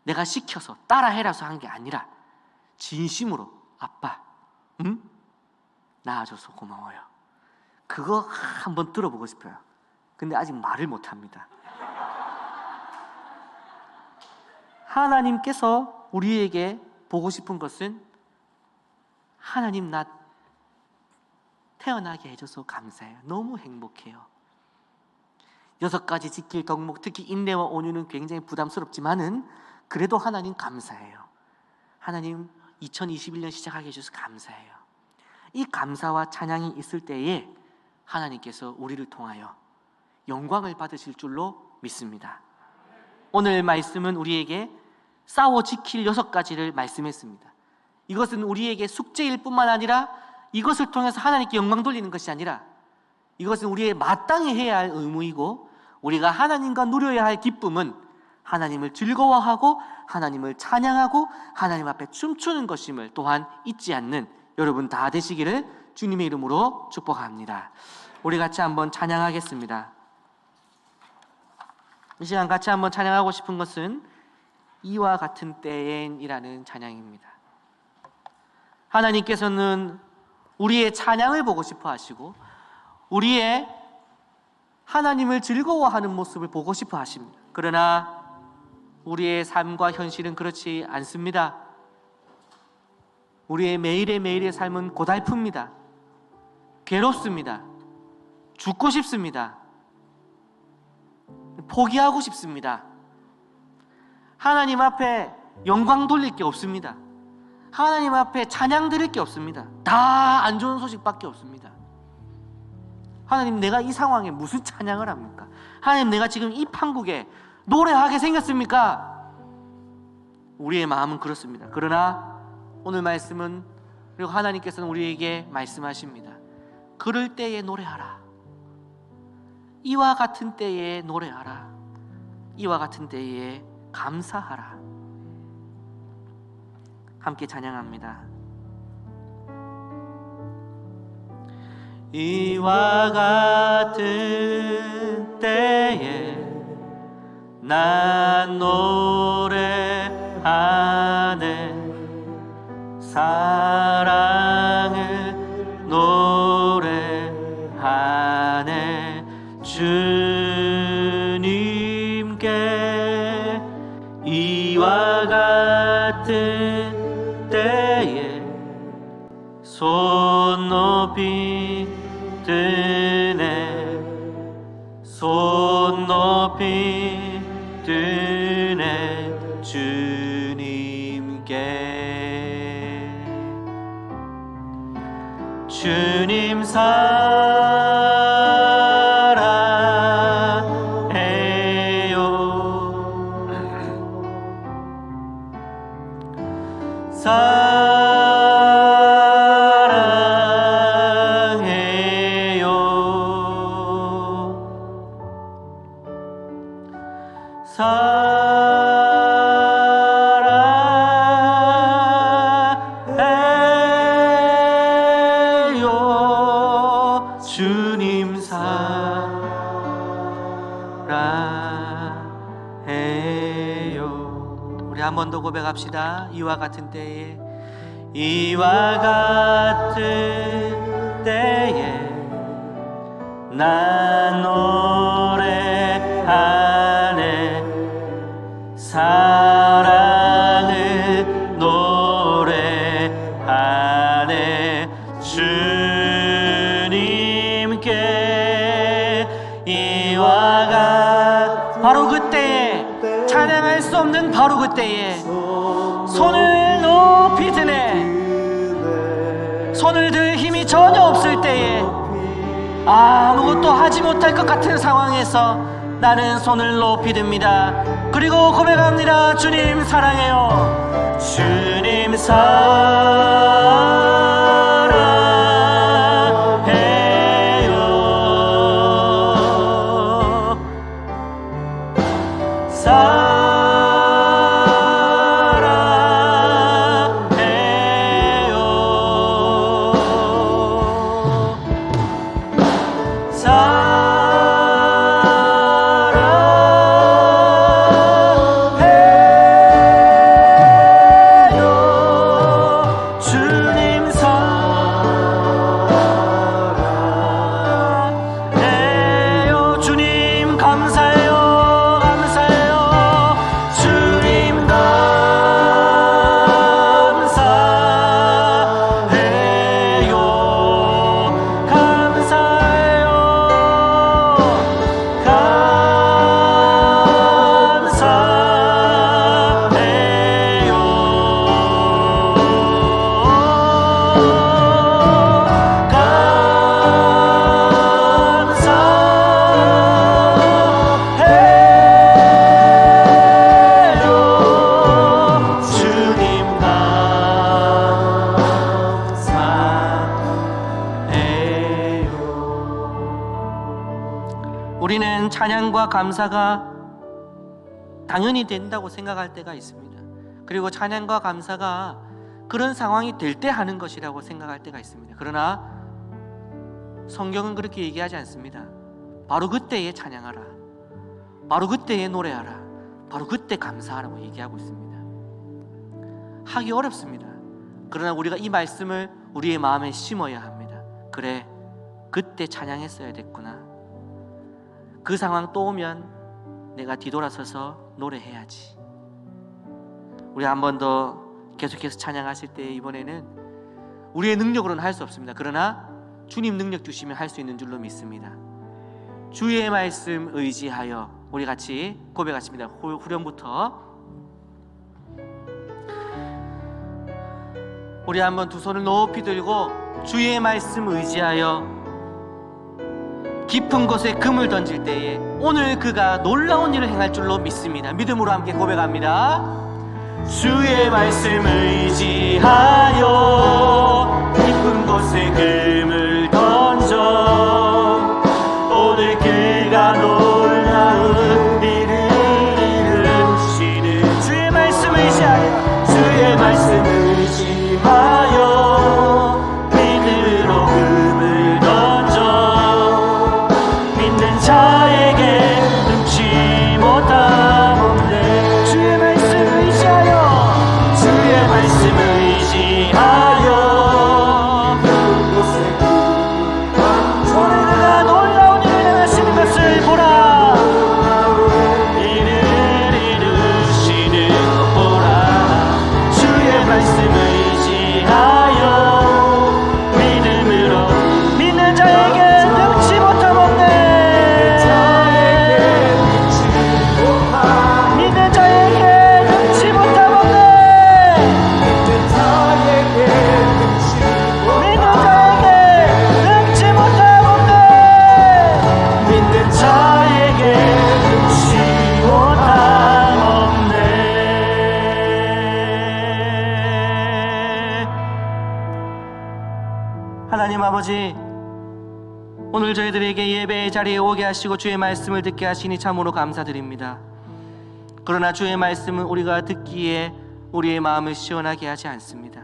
내가 시켜서 따라해라서 한 게 아니라 진심으로 아빠, 낳아줘서 고마워요. 그거 한번 들어보고 싶어요. 근데 아직 말을 못합니다. 하나님께서 우리에게 보고 싶은 것은 하나님 나 태어나게 해줘서 감사해요. 너무 행복해요. 6가지 지킬 덕목, 특히 인내와 온유는 굉장히 부담스럽지만은 그래도 하나님 감사해요. 하나님 2021년 시작하게 해주셔서 감사해요. 이 감사와 찬양이 있을 때에 하나님께서 우리를 통하여 영광을 받으실 줄로 믿습니다. 오늘 말씀은 우리에게 싸워 지킬 6가지를 말씀했습니다. 이것은 우리에게 숙제일 뿐만 아니라 이것을 통해서 하나님께 영광 돌리는 것이 아니라 이것은 우리의 마땅히 해야 할 의무이고 우리가 하나님과 누려야 할 기쁨은 하나님을 즐거워하고 하나님을 찬양하고 하나님 앞에 춤추는 것임을 또한 잊지 않는 여러분 다 되시기를 주님의 이름으로 축복합니다. 우리 같이 한번 찬양하겠습니다. 이 시간 같이 한번 찬양하고 싶은 것은 이와 같은 때엔이라는 찬양입니다. 하나님께서는 우리의 찬양을 보고 싶어 하시고 우리의 하나님을 즐거워하는 모습을 보고 싶어 하십니다. 그러나 우리의 삶과 현실은 그렇지 않습니다. 우리의 매일의 삶은 고달픕니다. 괴롭습니다. 죽고 싶습니다. 포기하고 싶습니다. 하나님 앞에 영광 돌릴 게 없습니다. 하나님 앞에 찬양 드릴 게 없습니다. 다 안 좋은 소식밖에 없습니다. 하나님, 내가 이 상황에 무슨 찬양을 합니까? 하나님, 내가 지금 이 판국에 노래하게 생겼습니까? 우리의 마음은 그렇습니다. 그러나 오늘 말씀은, 그리고 하나님께서는 우리에게 말씀하십니다. 그럴 때에 노래하라. 이와 같은 때에 노래하라. 이와 같은 때에 감사하라. 함께 찬양합니다. 이와 같은 때에 난 노래하네. 사랑을 노래하네. 주님께 이와 같은 때에 손 높이 드네. 손 높이 드네. 주님께. 주님 사랑해요. 주님 사랑해요. 우리 한 번 더 고백합시다. 이와 같은 때에, 이와 같은 때에 난 노래하네. 사랑을 노래하네. 주님께 이와 같은, 바로 그때에, 찬양할 수 없는 바로 그때에 손을 높이 드네. 손을 들 힘이 전혀 없을 때에, 아무것도 하지 못할 것 같은 상황에서 나는 손을 높이 듭니다. 그리고 고백합니다. 주님 사랑해요. 주님 사랑해요. 주님 우리는 찬양과 감사가 당연히 된다고 생각할 때가 있습니다. 그리고 찬양과 감사가 그런 상황이 될 때 하는 것이라고 생각할 때가 있습니다. 그러나 성경은 그렇게 얘기하지 않습니다. 바로 그때에 찬양하라, 바로 그때에 노래하라, 바로 그때 감사하라고 얘기하고 있습니다. 하기 어렵습니다. 그러나 우리가 이 말씀을 우리의 마음에 심어야 합니다. 그래, 그때 찬양했어야 됐구나. 그 상황 또 오면 내가 뒤돌아서서 노래해야지. 우리 한 번 더 계속해서 찬양하실 때 이번에는 우리의 능력으로는 할 수 없습니다. 그러나 주님 능력 주시면 할 수 있는 줄로 믿습니다. 주의 말씀 의지하여 우리 같이 고백하십니다. 후렴부터 우리 한번 두 손을 높이 들고 주의 말씀 의지하여 깊은 곳에 금을 던질 때에 오늘 그가 놀라운 일을 행할 줄로 믿습니다. 믿음으로 함께 고백합니다. 주의 말씀 의지하여 깊은 곳에 금을 던져 오늘 그가 놀라운 일을 이루시는 주의 말씀 의지하여 주의 말씀 의지하여 믿음으로 금을 던져 믿는 자에게 능치 못함 없네. 주의 말씀 의지하여 주의 말씀 의지하여 그곳에 오늘 그가 놀라운 일을 행하시는 것을 보라. 이를 이루시는 보라. 주의 말씀 의지하여 믿음으로 믿는 자에게 능치 못함 없네. 믿는 자에게 능치 못함 없네. 믿는 자에게 능치 못함 없네. 믿는 자에게 능치 못함 없네. 하나님 아버지, 오늘 저희들에게 예배의 자리에 오게 하시고 주의 말씀을 듣게 하시니 참으로 감사드립니다. 그러나 주의 말씀은 우리가 듣기에 우리의 마음을 시원하게 하지 않습니다.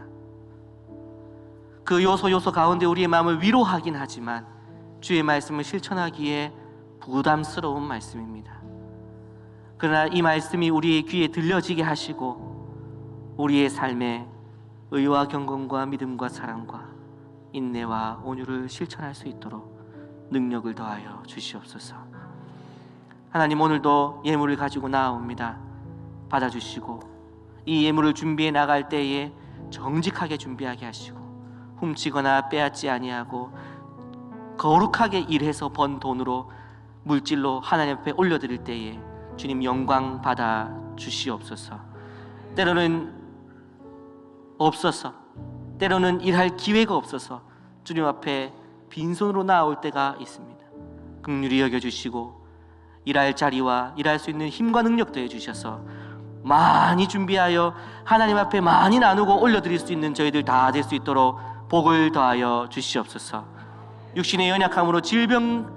그 요소 가운데 우리의 마음을 위로하긴 하지만 주의 말씀을 실천하기에 부담스러운 말씀입니다. 그러나 이 말씀이 우리의 귀에 들려지게 하시고 우리의 삶에 의와 경건과 믿음과 사랑과 인내와 온유를 실천할 수 있도록 능력을 더하여 주시옵소서. 하나님, 오늘도 예물을 가지고 나아옵니다. 받아주시고 이 예물을 준비해 나갈 때에 정직하게 준비하게 하시고 훔치거나 빼앗지 아니하고 거룩하게 일해서 번 돈으로 물질로 하나님 앞에 올려드릴 때에 주님 영광 받아 주시옵소서. 때로는 없어서, 때로는 일할 기회가 없어서 주님 앞에 빈손으로 나올 때가 있습니다. 긍휼히 여겨주시고 일할 자리와 일할 수 있는 힘과 능력 더해주셔서 많이 준비하여 하나님 앞에 많이 나누고 올려드릴 수 있는 저희들 다 될 수 있도록 복을 더하여 주시옵소서. 육신의 연약함으로 질병으로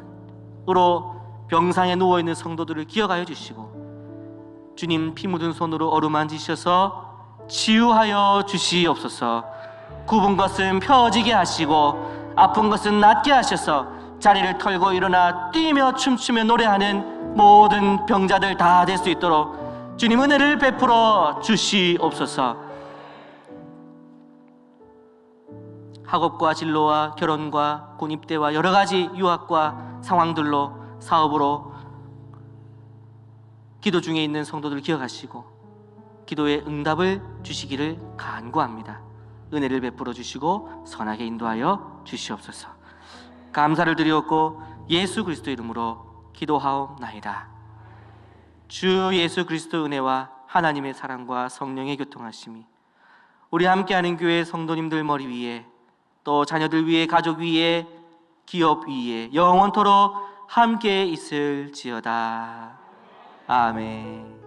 병상에 누워있는 성도들을 기억하여 주시고 주님 피 묻은 손으로 어루만지셔서 치유하여 주시옵소서. 굽은 것은 펴지게 하시고 아픈 것은 낫게 하셔서 자리를 털고 일어나 뛰며 춤추며 노래하는 모든 병자들 다 될 수 있도록 주님 은혜를 베풀어 주시옵소서. 학업과 진로와 결혼과 군입대와 여러 가지 유학과 상황들로 사업으로 기도 중에 있는 성도들 기억하시고 기도의 응답을 주시기를 간구합니다. 은혜를 베풀어 주시고 선하게 인도하여 주시옵소서. 감사를 드리옵고 예수 그리스도 이름으로 기도하옵나이다. 주 예수 그리스도 은혜와 하나님의 사랑과 성령의 교통하심이 우리 함께하는 교회 성도님들 머리 위에 또 자녀들 위에 가족 위에 기업 위에 영원토록 함께 있을지어다. 아멘.